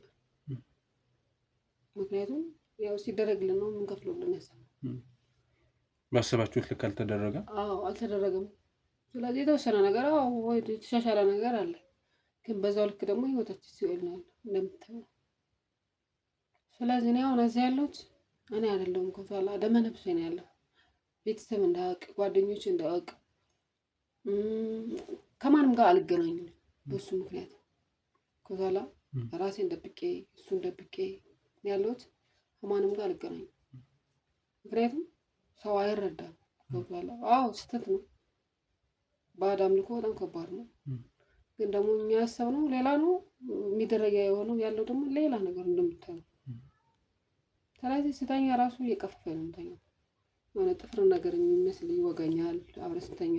ምክንያቱም ያው ሲደረግልን ነው የምንከፍለውልን ያሰብነው ባሰባችሁት ልክ አልተደረገ አልተደረገም ስለዚህ የተወሰነ ነገር ወይ የተሻሻለ ነገር አለ ግን በዛው ልክ ደግሞ ህይወታችን ሲኦል ነው እንደምታየው ስለዚህ ነው አሁን እዚህ ያለሁት እኔ አይደለሁም ከዛላ ደመነፍሴ ነው ያለው ቤተሰብ እንዳያውቅ ጓደኞች እንዳያውቅ ከማንም ጋር አልገናኝም በሱ ምክንያት ከዛላ ራሴን ደብቄ እሱን ደብቄ ያለሁት ከማንም ጋር አልገናኝም ምክንያቱም ሰው አይረዳም ከዛላ ስህተት ነው ባዳም ልኮ በጣም ከባድ ነው ግን ደግሞ እኛ ያሰብነው ሌላ ነው የሚደረግ የሆነው ያለው ደግሞ ሌላ ነገር እንደምታየው ስለዚህ ስተኛ ራሱ እየቀፈፈኝ ነው የምተኛው የሆነ ጥፍር ነገር የሚመስል ይወጋኛል አብረን ስተኛ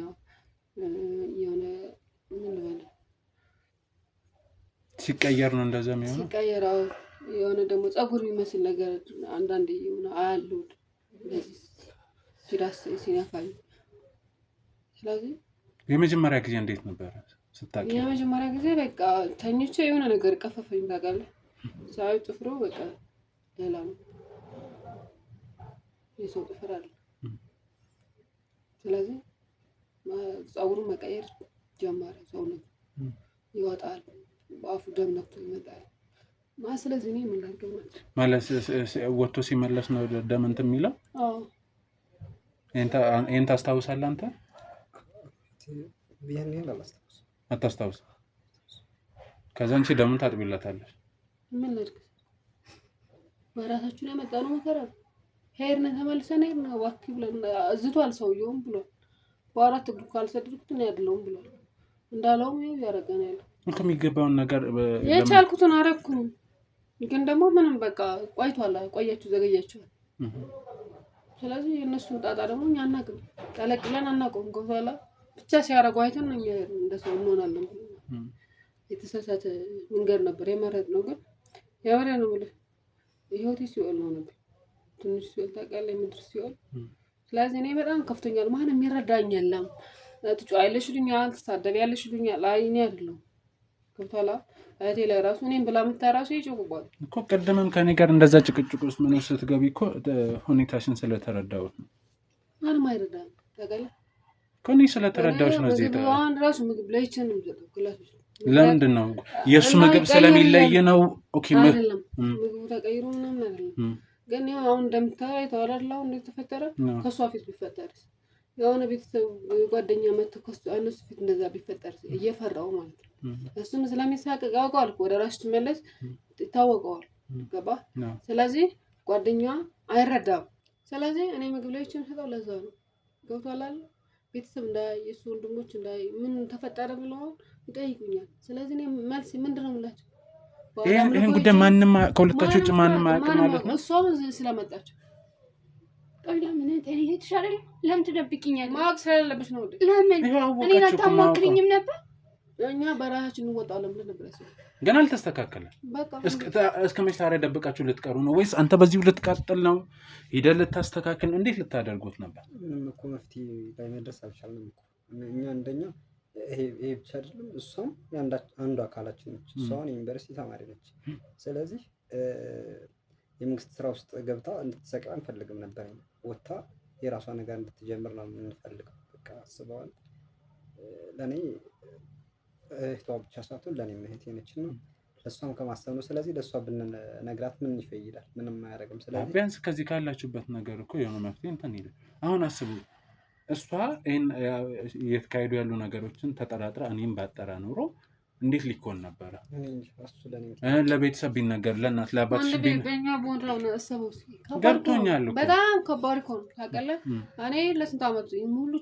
የሆነ ምን ልበል ሲቀየር ነው እንደዛ የሚሆነው ሲቀየር የሆነ ደግሞ ፀጉር የሚመስል ነገር አንዳንዴ የሆነ አያለው እንደዚህ ሲዳስ ሲነካኝ ስለዚህ የመጀመሪያ ጊዜ እንዴት ነበር ስታቂ የመጀመሪያ ጊዜ በቃ ተኝቼ የሆነ ነገር ቀፈፈኝ ታውቃለህ ሳይ ጥፍሩ በቃ ሌላ ነው የሰው ጥፍር አለ ስለዚህ ፀጉሩን መቀየር ጀመረ ሰውነት ይወጣል በአፉ ደም ነክቶ ይመጣል ስለዚህ እኔ ምን ላድርግ ማለት ወጥቶ ሲመለስ ነው ደም እንትን የሚለው እንታ ታስታውሳለህ አንተ ቢያኔ አታስታውስ ከዛ አንቺ ደሙን ታጥቢላታለሽ ምን ላድርግ በራሳችን ያመጣነው መከራ ሄርነ ተመልሰን ሄርነ ዋክ ብለን እዝቷል ሰውየውም ብሎ በአራት እግሩ ካልሰድርኩት ነው ያድለውም ብሎ እንዳለውም ይሄ ያረጋና ያለው ከሚገባውን ነገር የቻልኩትን አረኩኝ ግን ደግሞ ምንም በቃ ቆያችሁ ዘገያችሁ ስለዚህ እነሱን ጣጣ ደግሞ እኛ አናውቅም ቀለቅለን አናውቅም ጎፋላ ብቻ ሲያረጉ አይተን እኛ እንደሰው እንሆናለን የተሳሳተ መንገድ ነበር የመረጥነው ግን ያወራ ነው ብለ ህይወቴ ሲኦል ነው ነበር ትንሽ ሲኦል ታውቃለህ ምድር ሲኦል ስለዚህ እኔ በጣም ከፍቶኛል ማንም ይረዳኝ የለም ትጫዋለሽ ልኛል ተሳደቢያለሽ ልኛል አይኔ አይደለም ከፍቷላ አይቴ ላይ ራሱ እኔም ብላ መታራሱ ይጭቁባል እኮ ቀደምም ከኔ ጋር እንደዛ ጭቅጭቅ ውስጥ ምን ውስጥ ስትገቢ እኮ ሁኔታሽን ስለተረዳሁት ነው ማንም አይረዳም ታውቃለህ ከኔ ስለተረዳሁሽ ነው እዚህ አሁን ራሱ ምግብ ላይ ቸንም ዘጠው ክላስ ለምንድን ነው የሱ ምግብ ስለሚለይ ነው ኦኬ ምግቡ ተቀይሮ ምናምን አይደለም ግን ያው አሁን እንደምታየው ተወራላው እንደተፈጠረ ከሷ ፊት ቢፈጠርስ የሆነ ቤተሰብ ጓደኛ መጥቶ ከሱ እነሱ ፊት እንደዛ ቢፈጠር እየፈራው ማለት ነው እሱም ስለሚሳቀቅ ያውቃል ወደ ራሱ ተመለስ ይታወቀዋል ገባ ስለዚህ ጓደኛ አይረዳም ስለዚህ እኔ ምግብ ላይ ቸም ሰጣው ለዛ ነው ገብቷላል ቤተሰብ እንዳይ የሱ ወንድሞች እንዳይ ምን ተፈጠረ ብለው ይጠይቁኛል ስለዚህ እኔ መልስ ምንድነው የምላቸው ይሄን ጉዳይ ማንንም ከሁለታችሁ ውጭ ማንንም አያውቅም ማለት ነው እሷም ስለመጣችሁ ቆይላ ምን ተይሄ ተሻለ ለምን ትደብቂኛለሽ ማክ ስለለብሽ ነው ለምን እኔ አታሞክሪኝም ነበር እኛ በራሳችን እንወጣለን ብለን ነበር ግን አልተስተካከለም በቃ እስከ መቼ ታዲያ ደብቃችሁ ልትቀሩ ነው ወይስ አንተ በዚሁ ልትቀጥል ነው ሄደህ ልታስተካክል ነው እንዴት ልታደርጉት ነበር እኮ መፍትሄ ላይ መድረስ አልቻልንም እኮ እኛ እንደኛ ይሄ ብቻ አይደለም እሷም አንዱ አካላችን ነች እሷን ዩኒቨርሲቲ ተማሪ ነች ስለዚህ የመንግስት ስራ ውስጥ ገብታ እንድትሰቃ አንፈልግም ነበር ወጣ የራሷ ነገር እንድትጀምር ነው የምንፈልገው በቃ አስበዋል ለኔ እህቷ ብቻ ሳትሆን ለኔ እህቴ ነች ነው ለሷም ከማሰብ ነው ስለዚህ ለሷ ብንነግራት ምን ይፈይዳል ምንም አያደርግም ስለዚህ ቢያንስ ከዚህ ካላችሁበት ነገር እኮ የሆነ መፍትሄ እንትን ይላል አሁን አስቡ እሷ እየተካሄዱ ያሉ ነገሮችን ተጠራጥራ እኔም ባጠራ ኖሮ እንዴት ሊኮን ነበረ? ለቤተሰብ ቢነገር ለእናት ለአባትሽ በእኛ ቦንድራው ነው አሰበው ገብቶኛል እኮ በጣም ከባድ እኮ ነው ታውቃለህ። እኔ ለስንት ዓመት ሙሉ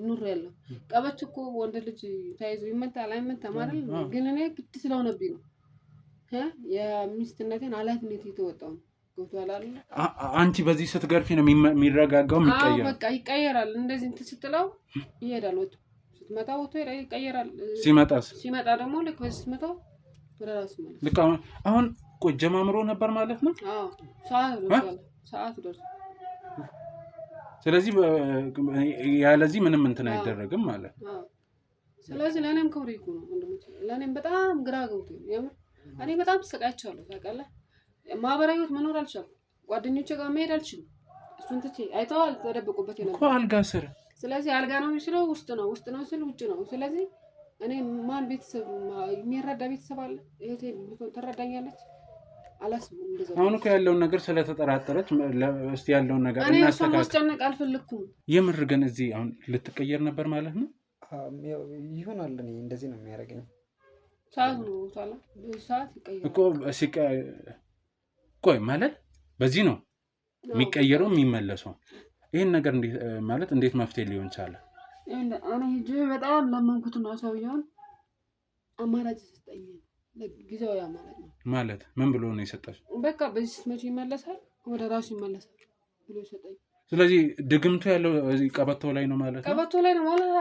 ኑር ያለው ቀበች እኮ ወንድ ልጅ ተይዞ ይመታል አይመታም አይደል? ግን እኔ ግድ ስለሆነብኝ ነው የሚስትነቴን ኃላፊነት የተወጣው ነው። ገብቶሃል አይደል? አንቺ በዚህ ስትገርፊ ነው የሚረጋጋው የሚቀየረው። በቃ ይቀየራል። እንደዚህ እንትን ስትለው ይሄዳል ወጥ ስትመጣ ወጥቶ ይቀየራል። ሲመጣ ደግሞ ልክ በዚህ ስትመጣው ወደ ራሱ ማለት ልክ አሁን ቆይ ጀማምሮ ነበር ማለት ነው። ሰዓቱ ደርሷል። ስለዚህ ያለዚህ ምንም እንትን አይደረግም ማለት ነው። ስለዚህ ለእኔም ክብር ይኩን ወንድሞቼ፣ ለእኔም በጣም ግራ ገብቶኝ የምር እኔ በጣም ተሰቃይቻለሁ ታውቃለህ። ማህበራዊ ህይወት መኖር አልቻልኩም። ጓደኞቼ ጋር መሄድ አልችልም። እሱን ትቼ አይተዋል ተደብቆበት የነበረ እኮ አልጋ ስር። ስለዚህ አልጋ ነው የሚችለው ውስጥ ነው ስል ውጭ ነው። ስለዚህ እኔ ማን ቤተሰብ የሚረዳ ቤተሰብ አለ? እህቴ ትረዳኛለች? አላስብም እንደዛ። አሁን እኮ ያለውን ነገር ስለተጠራጠረች እስቲ ያለውን ነገር እኔ እሷን ማስጨነቅ አልፈለኩም። የምር ግን እዚህ አሁን ልትቀየር ነበር ማለት ነው? ይሆናል። እኔ እንደዚህ ነው የሚያደርገኝ። ሰዓት ነው ታላ ሰዓት ይቀየራል እኮ ቆይ ማለት በዚህ ነው የሚቀየረው የሚመለሰው። ይሄን ነገር እንዴት መፍትሄ ሊሆን ቻለ? እኔ ሂጅ በጣም ለመንኩትና ሰውዬውን አማራጭ ሰጠኝ። ጊዜያዊ አማራጭ ነው ማለት ምን ብሎ ነው የሰጠሽ? በቃ በዚህ ስትመጪ ይመለሳል፣ ወደ ራሱ ይመለሳል ብሎ ሰጠኝ። ስለዚህ ድግምቱ ያለው እዚህ ቀበቶ ላይ ነው ማለት ነው? ቀበቶ ላይ ነው ማለት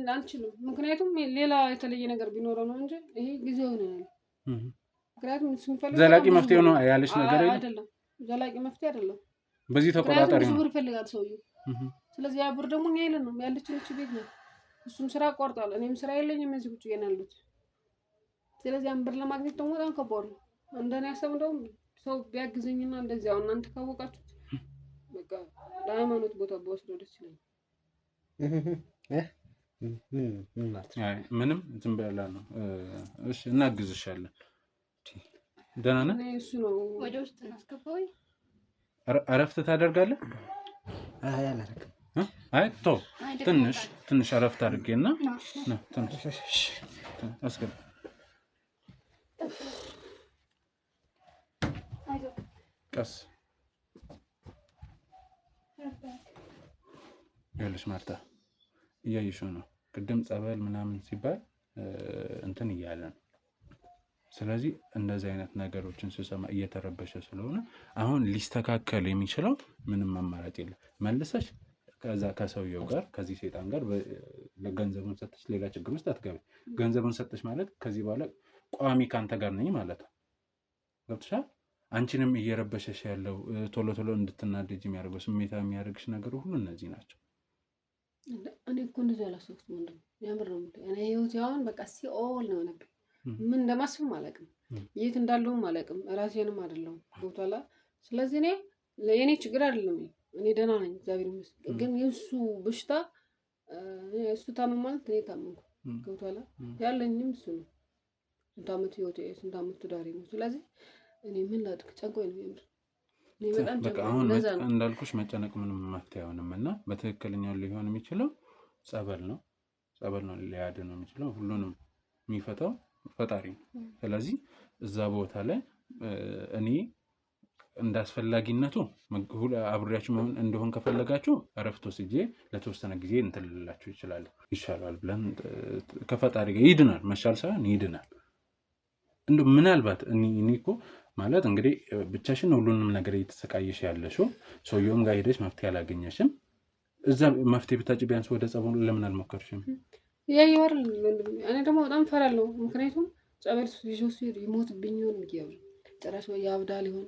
አንችልም። ምክንያቱም ሌላ የተለየ ነገር ቢኖረው ነው እንጂ ይሄ ጊዜያዊ ነው ያለው። ምክንያቱም ስንፈልግ ዘላቂ መፍትሄ ነው ያለሽ ነገር አይደለም። ዘላቂ መፍትሄ አይደለም። በዚህ ተቆጣጣሪ ነው። ብር ይፈልጋል ሰውዬው። ስለዚህ ያ ብር ደግሞ እኛ የለን ነው ያለችን እቺ ቤት ነው። እሱም ስራ አቋርጧል፣ እኔም ስራ የለኝም። እዚህ ቁጭ ብዬ ነው ያለሁት። ስለዚህ ያን ብር ለማግኘት ደግሞ በጣም ከባድ ነው። እንደኔ ሀሳብ እንደውም ሰው ቢያግዘኝና እንደዚህ አሁን እናንተ ካወቃችሁት በቃ ለሃይማኖት ቦታ በወስደው ደስ ይላል። ምንም ዝም ብላ ነው። እሺ እናግዝሻለን። ደህና ነህ? እሱ ነው ወደ ውስጥ እናስገባው። እረፍት ታደርጋለህ? አይ ተው፣ ትንሽ እረፍት አድርጌና ነው ትንሽ አስገባ። ቀስ ይኸውልሽ ማርታ እያየሽው ነው። ቅድም ጸበል ምናምን ሲባል እንትን እያለ ነው። ስለዚህ እንደዚህ አይነት ነገሮችን ስሰማ እየተረበሸ ስለሆነ አሁን ሊስተካከል የሚችለው ምንም አማራጭ የለም። መልሰሽ ከዛ ከሰውየው ጋር ከዚህ ሴጣን ጋር ገንዘቡን ሰጥተሽ ሌላ ችግር ውስጥ አትገቢ። ገንዘቡን ሰጥተሽ ማለት ከዚህ በኋላ ቋሚ ካንተ ጋር ነኝ ማለት ነው። ገብቶሻል? አንቺንም እየረበሸሽ ያለው ቶሎ ቶሎ እንድትናደጅ የሚያደርገው ስሜታ የሚያደርግሽ ነገር ሁሉ እነዚህ ናቸው። እኔ እኮ እንደዚህ አላሰብኩትም ወንድም፣ የምር ነው። እኔ ህይወት አሁን በቃ ሲኦል ነው ነበር። ምን እንደማስብም አላውቅም፣ የት እንዳለሁም አላውቅም፣ ራሴንም አይደለሁም። ገብቶሃል? ስለዚህ የኔ ችግር አይደለም። እኔ ደህና ነኝ እግዚአብሔር ይመስገን። ግን የእሱ በሽታ እሱ ታመም ማለት እኔ ታመምኩ። ገብቶሃል? ያለኝም እሱ ነው። ስንት ዓመት ህይወቴ ስንት ዓመት ትዳሬ ነው። ስለዚህ እኔ ምን ላድርግ? ጨንቆኝ ነው የምር። በቃ አሁን እንዳልኩሽ መጨነቅ ምንም መፍትሄ አይሆንም እና በትክክለኛው ሊሆን የሚችለው ጸበል ነው። ጸበል ነው ሊያድን ነው የሚችለው። ሁሉንም የሚፈታው ፈጣሪ ነው። ስለዚህ እዛ ቦታ ላይ እኔ እንዳስፈላጊነቱ አብሬያችሁ መሆን እንደሆን ከፈለጋችሁ እረፍት ወስጄ ለተወሰነ ጊዜ እንትን ልላችሁ ይሻላል ብለን ከፈጣሪ ጋር ይድናል። መሻል ሳይሆን ይድናል። እንደው ምናልባት እኔ እኮ ማለት እንግዲህ ብቻሽን ሁሉንም ነገር እየተሰቃየሽ ያለሽው ሰውየውም ጋር ሄደሽ መፍትሄ አላገኘሽም። እዛ መፍትሄ ብታጭ ቢያንስ ወደ ጸበሉ ለምን አልሞከርሽም? ያየዋል። እኔ ደግሞ በጣም ፈራለሁ። ምክንያቱም ጸበል ይዞ ሲሄድ ይሞትብኝ ይሆን ብዬ ጭራሽ ያብዳል ይሆን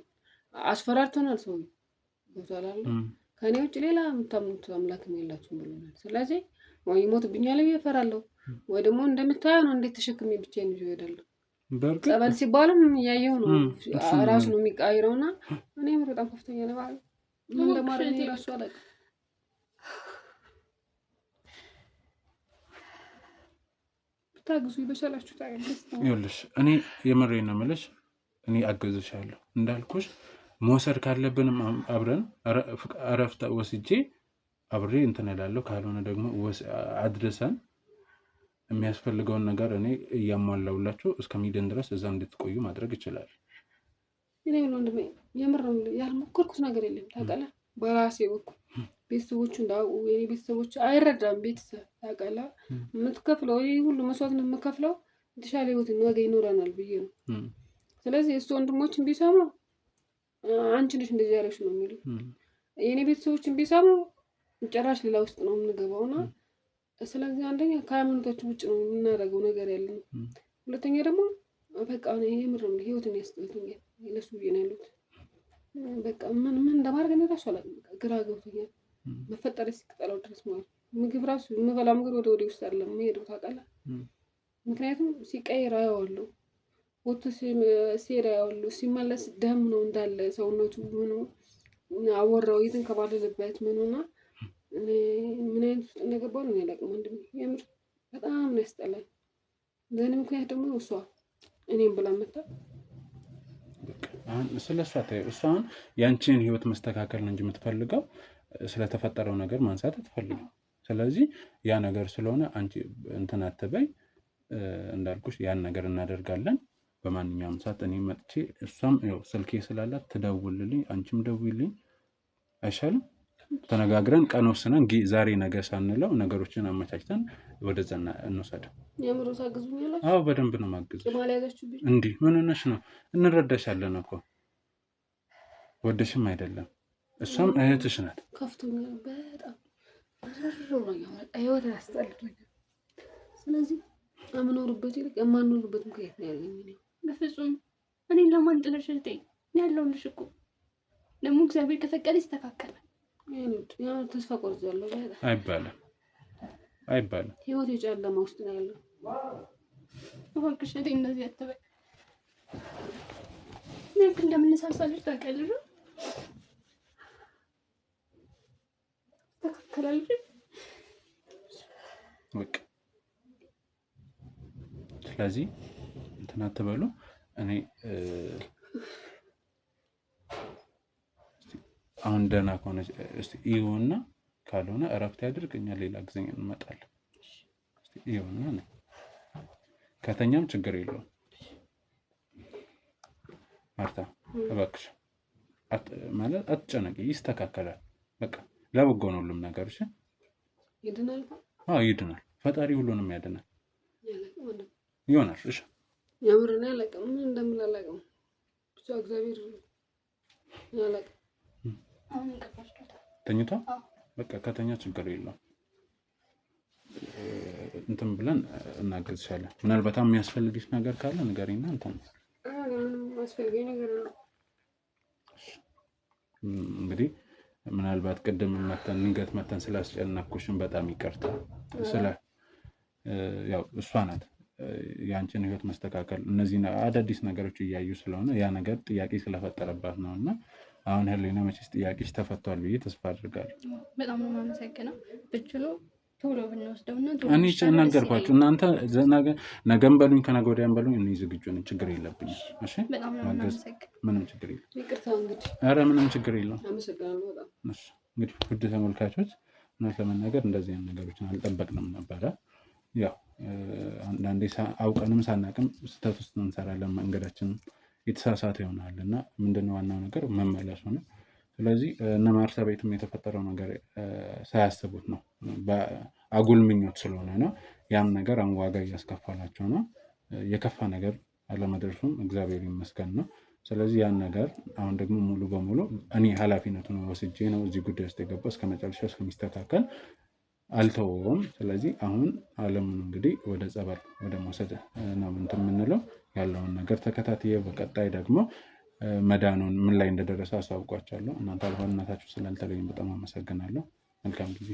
አስፈራርቶናል። ሰው ይሞታል። ከኔ ውጭ ሌላ የምታምኑት አምላክም የላችሁም ብሎናል። ስለዚህ ወይ ይሞትብኛል ብዬ እፈራለሁ፣ ወይ ደግሞ እንደምታየው ነው እንዴት ተሸክሜ ብቻዬን ይዤ እሄዳለሁ። ጸበል ሲባልም እያየሁ ነው ራሱ ነው የሚቃይረው እና እኔ በጣም ከፍተኛ ነው ማለት ምን እንደማድረግ ራሱ አላውቅም። ብታግዙ ይበሻላችሁ። ይኸውልሽ እኔ የምሬን ነው የምልሽ። እኔ አገዝሻለሁ እንዳልኩሽ መውሰድ ካለብንም አብረን እረፍት ወስጄ አብሬ እንትን እላለሁ። ካልሆነ ደግሞ አድርሰን የሚያስፈልገውን ነገር እኔ እያሟላውላችሁ እስከሚድን ድረስ እዛ እንድትቆዩ ማድረግ ይችላል። እኔ ወንድሜ የምር ያልሞከርኩት ነገር የለም ታውቃለህ። በራሴ በኩል ቤተሰቦቹ እንዳውቁ የኔ ቤተሰቦች አይረዳም። ቤተሰብ ታውቃለህ የምትከፍለው ይሄ ሁሉ መስዋዕት የምከፍለው የተሻለ ህይወት ነገ ይኖረናል ብዬ ነው። ስለዚህ እሱ ወንድሞችን ቢሰሙ አንቺ ነሽ እንደዚህ ያለሽ ነው የሚሉ የኔ ቤተሰቦችን ቢሰሙ ጭራሽ ሌላ ውስጥ ነው የምንገባውና ስለዚህ አንደኛ ከሃይማኖታችን ውጭ ነው የምናደርገው ነገር ያለን። ሁለተኛ ደግሞ በቃ ነው የምርም ህይወትን ያስጠልቶኛል። ለሱ ብዬ ነው ያሉት። በቃ ምን እንደማድረግ ነው ራሱ አላውቅም። ግራ ገብቶኛል። መፈጠር እስኪጠላው ድረስ ማለት ምግብ ራሱ የምበላ ምግብ ወደ ውስጥ አይደለም የምሄደው ታውቃለህ። ምክንያቱም ሲቀይር አየዋለሁ፣ ወጥቶ ሲሄድ አየዋለሁ። ሲመለስ ደም ነው እንዳለ ሰውነቱ ምኑ አወራው የተንከባለለበት ምኑና ምን አይነት ውስጥ እንደገባሁ ነው ያላውቅም። ወንድሜ የምር በጣም ነው ያስጠላል። በእኔ ምክንያት ደግሞ እሷ እኔም ብላ መጣ። ስለሷ ታዩ እሷን ያንቺን ህይወት መስተካከል ነው እንጂ የምትፈልገው ስለተፈጠረው ነገር ማንሳት አትፈልግም። ስለዚህ ያ ነገር ስለሆነ አንቺ እንትን አትበይ። እንዳልኩሽ ያን ነገር እናደርጋለን በማንኛውም ሰዓት እኔ መጥቼ እሷም ያው ስልኬ ስላላት ትደውልልኝ፣ አንቺም ደውይልኝ አይሻልም? ተነጋግረን ቀን ወስነን ዛሬ ነገ ሳንለው ነገሮችን አመቻችተን ወደዛ እንወሰደው። የምሮ ታግዙኛላችሁ? አዎ በደንብ ነው ማግዝ። ማለያዛችሁብኝ እንዴ ምን ሆነሽ ነው? እንረዳሻለን እኮ ወደሽም አይደለም። እሷም እህትሽ ናት። ከፍቶኛል በጣም ረሮኛል። ህይወት ያስጠልቶኛል። ስለዚህ አምኖርበት ይልቅ የማንኖርበት ምክንያት ነው ያለኝ። በፍጹም እኔ ለማን ጥለሽ እህቴ ያለውልሽ እኮ ደግሞ እግዚአብሔር ከፈቀደ ይስተካከላል። ያው ተስፋ ቆርጫለሁ። አይባልም አይባልም። ህይወት የጨለማ ውስጥ ነው ያለው። እባክሽ እህቴ እንደዚህ አትበይ። ልክ እንደምንሳሳልሽ ታውቂያለሽ። ተከከላልሽ በቃ ስለዚህ እንትን አትበሉ። እኔ አሁን ደህና ከሆነ እስቲ ይሁንና ካልሆነ እረፍት ያድርግ። እኛ ሌላ ጊዜ እንመጣለን። እስቲ ይሁንና ነው ከተኛም ችግር የለውም። ማርታ እባክሽ ማለት አትጨነቂ፣ ይስተካከላል። በቃ ለበጎ ነው ሁሉም ነገር። እሺ ይድናል። አዎ ይድናል። ፈጣሪ ሁሉንም ያድናል። ይሆናል። እሺ ያምርና ያለቀም ምን እንደምላላቀም ብቻ እግዚአብሔር ያለቀም አሁን ከፈሽታ ተኝታ በቃ ከተኛ ችግር የለውም። እንትን ብለን እናገዝሻለን። ምናልባት የሚያስፈልግሽ ነገር ካለ ንገሪና እንትን ማስፈልገኝ ነገር ነው። እንግዲህ ምናልባት ቅድም ድንገት መተን ስላስጨነኩሽን በጣም ይቅርታ። ያው እሷ ናት የአንቺን ህይወት መስተካከል እነዚህ አዳዲስ ነገሮች እያዩ ስለሆነ ያ ነገር ጥያቄ ስለፈጠረባት ነው። እና አሁን ህሊና መቼስ ጥያቄሽ ተፈቷል ብዬ ተስፋ አድርጋለሁ። በጣም ነው የማመሰግነው። ብቻ ቶሎ ብንወስደውና እኔ ነገርኳችሁ። እናንተ ነገም በሉኝ ከነገ ወዲያም በሉኝ፣ እኔ ዝግጁ ነኝ። ችግር የለብኝም። እሺ በጣም ነው የማመሰግነው። ምንም ችግር የለም። ይቅርታ እንግዲህ። ኧረ ምንም ችግር የለውም። አመሰግናለሁ በጣም። እሺ እንግዲህ ውድ ተመልካቾች እውነት ለመናገር እንደዚህ አይነት ነገሮችን አልጠበቅንም ነበረ። ያው አንዳንዴ አውቀንም ሳናቅም ስህተት ውስጥ እንሰራለን። መንገዳችን የተሳሳተ ይሆናል እና ምንድነው ዋናው ነገር መመለሱ ነው። ስለዚህ እነ ማርታ ቤትም የተፈጠረው ነገር ሳያስቡት ነው፣ በአጉል ምኞት ስለሆነ ነው። ያም ነገር ዋጋ እያስከፈላቸው ነው። የከፋ ነገር አለመድረሱም እግዚአብሔር ይመስገን ነው። ስለዚህ ያን ነገር አሁን ደግሞ ሙሉ በሙሉ እኔ ኃላፊነቱን ወስጄ ነው እዚህ ጉዳይ ውስጥ የገባው። እስከ መጨረሻ እስከሚስተካከል አልተወውም። ስለዚህ አሁን አለሙን እንግዲህ ወደ ጸበል ወደ መውሰድ ነው እንትን የምንለው። ያለውን ነገር ተከታትዬ በቀጣይ ደግሞ መዳኑን ምን ላይ እንደደረሰ አሳውቋቸዋለሁ። እናንተ አልባልነታችሁ ስላልተለኝ በጣም አመሰግናለሁ። መልካም ጊዜ